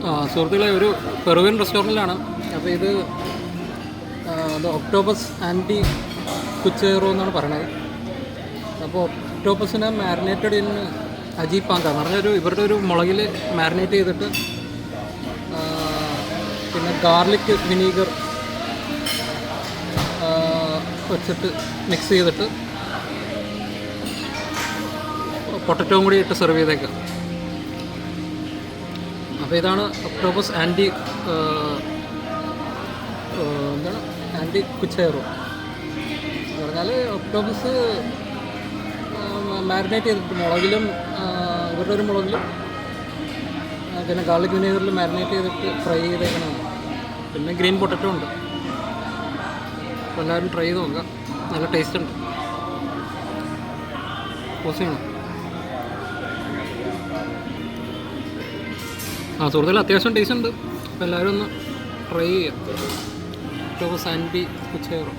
സുഹൃത്തുക്കളെ, ഒരു പെറുവിയൻ റെസ്റ്റോറൻറ്റിലാണ്. അപ്പോൾ ഇത് ഒക്ടോപ്പസ് ആൻറ്റി കുച്ചേറോ എന്നാണ് പറയണത്. അപ്പോൾ ഒക്ടോപ്പസിനെ മാരിനേറ്റഡ് ഇൻ അജീപാങ്ക എന്ന് പറഞ്ഞൊരു ഇവരുടെ ഒരു മുളകിൽ മാരിനേറ്റ് ചെയ്തിട്ട് പിന്നെ ഗാർലിക് വിനീഗർ വെച്ചിട്ട് മിക്സ് ചെയ്തിട്ട് പൊട്ടറ്റോയും കൂടി ഇട്ട് സെർവ് ചെയ്തേക്കാം. അപ്പോൾ ഇതാണ് ഒക്ടോപ്പസ് ആൻറ്റി കുച്ചേറോ എന്ന് പറഞ്ഞാൽ ഒക്ടോപ്പസ് മാരിനേറ്റ് ചെയ്തിട്ട് മുളകിലും ഇവരുടെ ഒരു മുളകിലും പിന്നെ ഗാർലിക് വിനീഗറിൽ മാരിനേറ്റ് ചെയ്തിട്ട് ഫ്രൈ ചെയ്തേക്കണം. പിന്നെ ഗ്രീൻ പൊട്ടറ്റോ ഉണ്ട്. അപ്പോൾ എല്ലാവരും ട്രൈ ചെയ്ത് നോക്കുക, നല്ല ടേസ്റ്റ് ഉണ്ട്. പോസ് ചെയ്യണം. സുഹൃത്തുക്കൾ, അത്യാവശ്യം ടേസ്റ്റ് ഉണ്ട്. അപ്പോൾ എല്ലാവരും ഒന്ന് ട്രൈ ചെയ്യുക. Octopus aunty കുച്ചേറോ.